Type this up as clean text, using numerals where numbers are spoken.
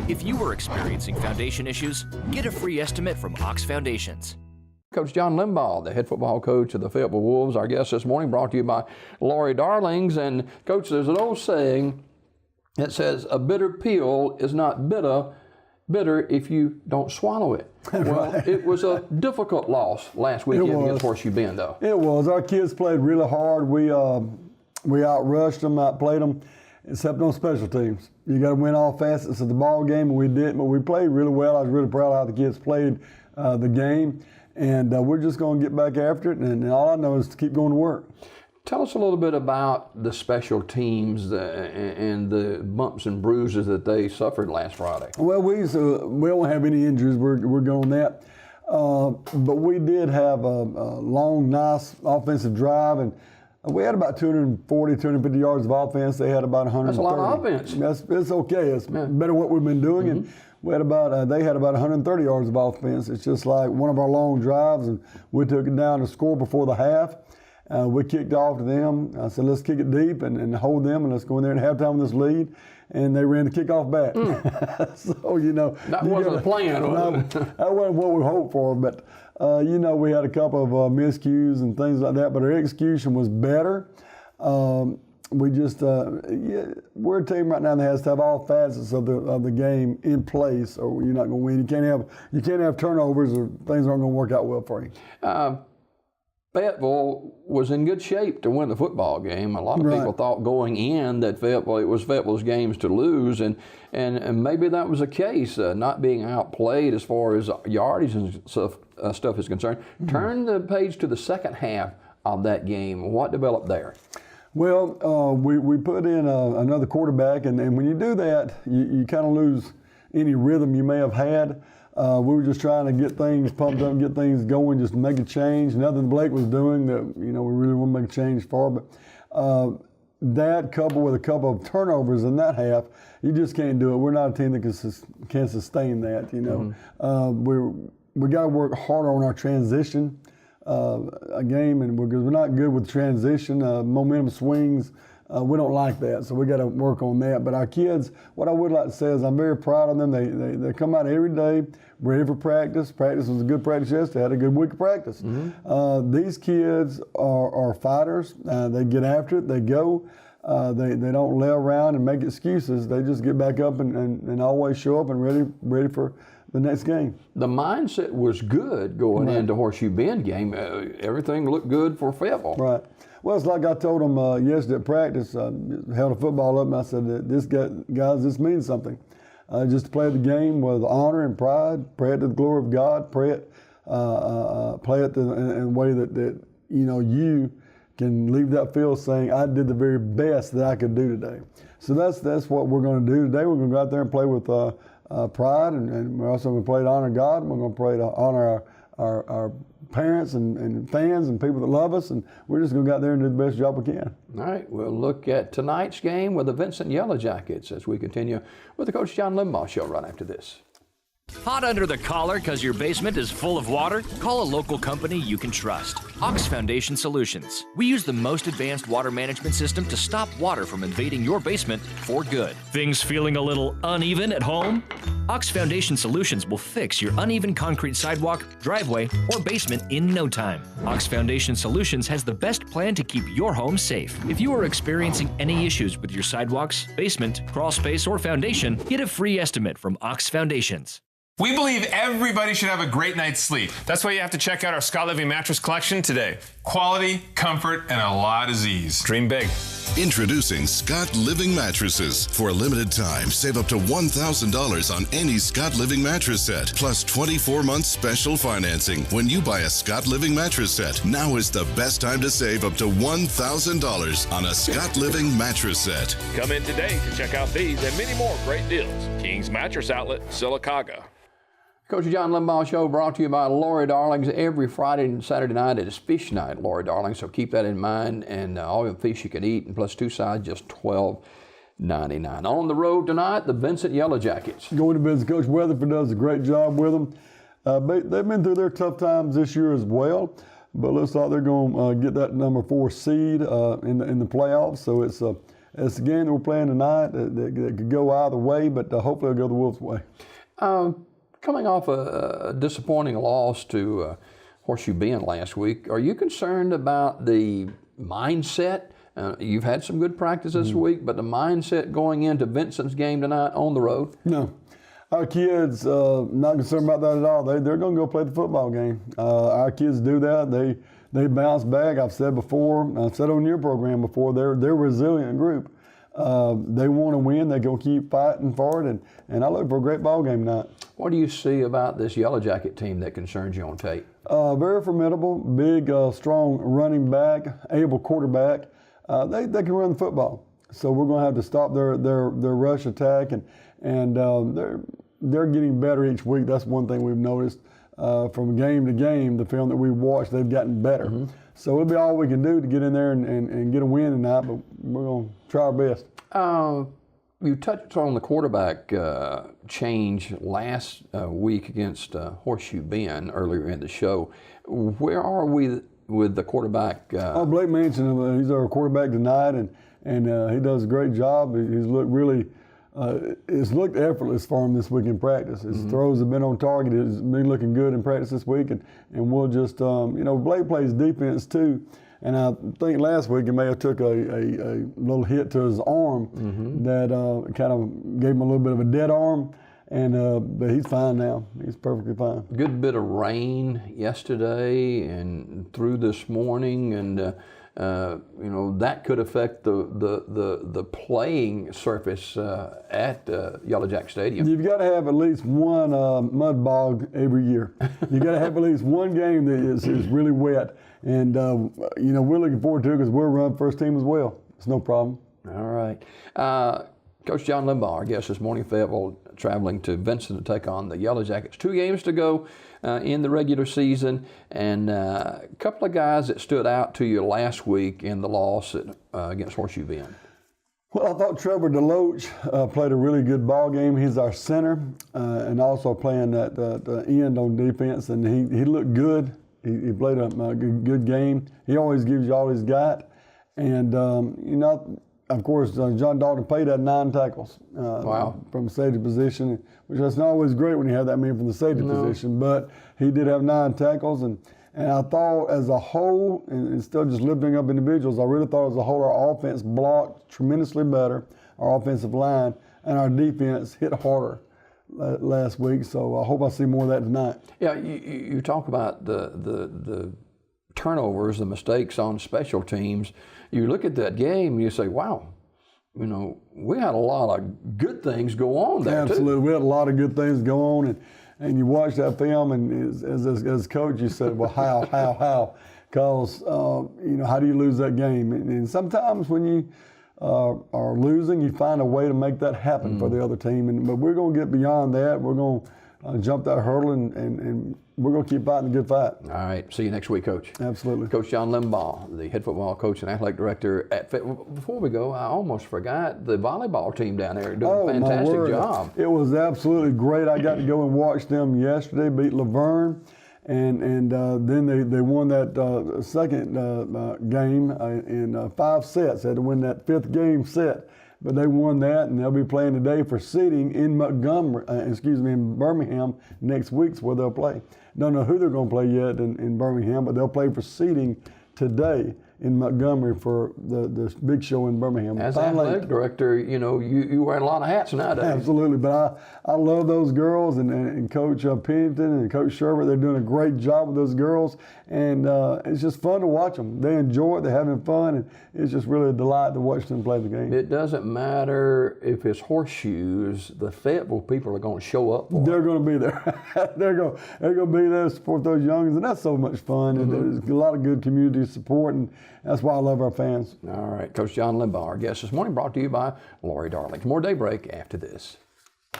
If you are experiencing foundation issues, get a free estimate from Ox Foundations. Coach John Limbaugh, the head football coach of the Fayetteville Wolves, our guest this morning, brought to you by Lori Darlings. And Coach, there's an old saying that says, a bitter pill is not bitter if you don't swallow it. Well, Right. It was a difficult loss last weekend against Horseshoe Bend, though. It was. Our kids played really hard. We outrushed them, outplayed them, except on special teams. You got to win all facets of the ball game, and we did. But we played really well. I was really proud of how the kids played the game, and we're just going to get back after it. And all I know is to keep going to work. Tell us a little bit about the special teams and the bumps and bruises that they suffered last Friday. Well, we don't have any injuries. We're good on that. But we did have a long, nice offensive drive, and we had about 240, 250 yards of offense. They had about 130. That's a lot of offense. It's okay. It's better than what we've been doing. And we had they had about 130 yards of offense. It's just like one of our long drives, and we took it down to score before the half. We kicked off to them. I said, let's kick it deep and hold them, and let's go in there and halftime with this lead. And they ran the kickoff back. So, That wasn't the plan, was it? That wasn't what we hoped for. But, we had a couple of miscues and things like that, but our execution was better. We just, we're a team right now that has to have all facets of the game in place, or you're not going to win. You can't have turnovers, or things aren't going to work out well for you. Fayetteville was in good shape to win the football game. A lot of people thought going in that it was Fayetteville's games to lose, and maybe that was the case, not being outplayed as far as yardage and stuff is concerned. Turn the page to the second half of that game. What developed there? Well, we put in another quarterback, and when you do that, you kind of lose any rhythm you may have had. We were just trying to get things pumped up, get things going, just make a change. Nothing Blake was doing that we really want to make a change for. But that coupled with a couple of turnovers in that half, you just can't do it. We're not a team that can sustain that. We got to work harder on our transition game, and because we're not good with transition, momentum swings. We don't like that, so we got to work on that. But our kids, what I would like to say is I'm very proud of them. They come out every day ready for practice. Practice was a good practice yesterday. Had a good week of practice. These kids are fighters. They get after it. They go. They don't lay around and make excuses. They just get back up and always show up and ready for the next game. The mindset was good going into Horseshoe Bend game. Everything looked good for Fayetteville. Right. Well, it's like I told them yesterday at practice, held a football up, and I said, guys, this means something. Just to play the game with honor and pride, pray it to the glory of God, play it in a way that you can leave that field saying, I did the very best that I could do today. So that's what we're going to do today. We're going to go out there and play with pride, and we're also going to play to honor God, and we're going to play to honor our parents and fans and people that love us, and we're just going to go out there and do the best job we can. All right, we'll look at tonight's game with the Vincent Yellow Jackets as we continue with the Coach John Limbaugh Show right after this. Hot under the collar because your basement is full of water? Call a local company you can trust. Ox Foundation Solutions. We use the most advanced water management system to stop water from invading your basement for good. Things feeling a little uneven at home? Ox Foundation Solutions will fix your uneven concrete sidewalk, driveway, or basement in no time. Ox Foundation Solutions has the best plan to keep your home safe. If you are experiencing any issues with your sidewalks, basement, crawl space, or foundation, get a free estimate from Ox Foundations. We believe everybody should have a great night's sleep. That's why you have to check out our Scott Living mattress collection today. Quality, comfort, and a lot of ease. Dream big. Introducing Scott Living Mattresses. For a limited time, save up to $1,000 on any Scott Living mattress set, plus 24-month special financing when you buy a Scott Living mattress set. Now is the best time to save up to $1,000 on a Scott Living mattress set. Come in today to check out these and many more great deals. King's Mattress Outlet, Sylacauga. Coach John Limbaugh Show brought to you by Lori Darlings. Every Friday and Saturday night it is fish night, Lori Darlings, so keep that in mind. And all the fish you can eat, and plus two sides, just $12.99. On the road tonight, the Vincent Yellow Jackets. Going to visit Coach Weatherford does a great job with them. They've been through their tough times this year as well, but looks like they're going to get that number 4 seed in the playoffs. So it's it's a game that we're playing tonight that could go either way, but hopefully it'll go the Wolves' way. Coming off a disappointing loss to Horseshoe Bend last week, are you concerned about the mindset? You've had some good practice this week, but the mindset going into Vincent's game tonight on the road? No. Our kids, not concerned about that at all. They're going to go play the football game. Our kids do that. They bounce back. I've said before, I've said on your program before, they're a resilient group. They want to win. They're going to keep fighting for it, and I look for a great ball game tonight. What do you see about this Yellow Jacket team that concerns you on tape? Very formidable, big, strong running back, able quarterback. They can run the football. So we're going to have to stop their rush attack, and they're getting better each week. That's one thing we've noticed from game to game. The film that we've watched, they've gotten better. Mm-hmm. So it'll be all we can do to get in there and get a win tonight, but we're going to try our best. You touched on the quarterback change last week against Horseshoe Bend earlier in the show. Where are we with the quarterback? Blake Manson, he's our quarterback tonight, and he does a great job. He's looked really, it's looked effortless for him this week in practice. His throws have been on target. He's been looking good in practice this week, and we'll just, Blake plays defense too. And I think last week he may have took a little hit to his arm that kind of gave him a little bit of a dead arm. But he's fine now. He's perfectly fine. Good bit of rain yesterday and through this morning, and that could affect the playing surface at Yellow Jack Stadium. You've got to have at least one mud bog every year. You've got to have at least one game that is really wet, and we're looking forward to it because we'll run first team as well. It's no problem. All right. Coach John Limbaugh, our guest this morning, Fayetteville, traveling to Vincent to take on the Yellow Jackets. 2 games to go in the regular season, and a couple of guys that stood out to you last week in the loss against Horseshoe Bend. Well, I thought Trevor DeLoach played a really good ball game. He's our center, and also playing the end on defense, and he looked good. He played a good game. He always gives you all he's got, and of course, John Dalton Pate had 9 tackles from safety position, which is not always great when you have that many from the safety position, but he did have 9 tackles. And I thought as a whole, and still just lifting up individuals, I really thought as a whole our offense blocked tremendously better, our offensive line, and our defense hit harder last week. So I hope I see more of that tonight. Yeah, you talk about the turnovers, the mistakes on special teams. You look at that game and you say, wow, we had a lot of good things go on there. Absolutely. We had a lot of good things go on, and you watch that film, and as coach, you said, well, how? Because, how do you lose that game? And sometimes when you are losing, you find a way to make that happen for the other team. But we're going to get beyond that. We're going to jump that hurdle, and we're going to keep fighting the good fight. All right. See you next week, Coach. Absolutely. Coach John Limbaugh, the head football coach and athletic director at Before we go, I almost forgot the volleyball team down there doing a fantastic job. It was absolutely great. I got to go and watch them yesterday, beat Laverne. And then they won that second game in 5 sets. Had to win that 5th game set. But they won that, and they'll be playing today for seeding in in Birmingham next week's where they'll play. Don't know who they're going to play yet in Birmingham, but they'll play for seeding today in Montgomery for the big show in Birmingham. As athletic director, you wear a lot of hats nowadays. Absolutely, but I love those girls and Coach Pennington and Coach Sherbert. They're doing a great job with those girls, and it's just fun to watch them. They enjoy it. They're having fun, and it's just really a delight to watch them play the game. It doesn't matter if it's horseshoes. The Fayetteville people are going to show up for They're going to be there. They're going to be there to support those youngins, and that's so much fun. And there's a lot of good community support, and that's why I love our fans. All right. Coach John Limbaugh, our guest this morning, brought to you by Lori Darling. More Daybreak after this.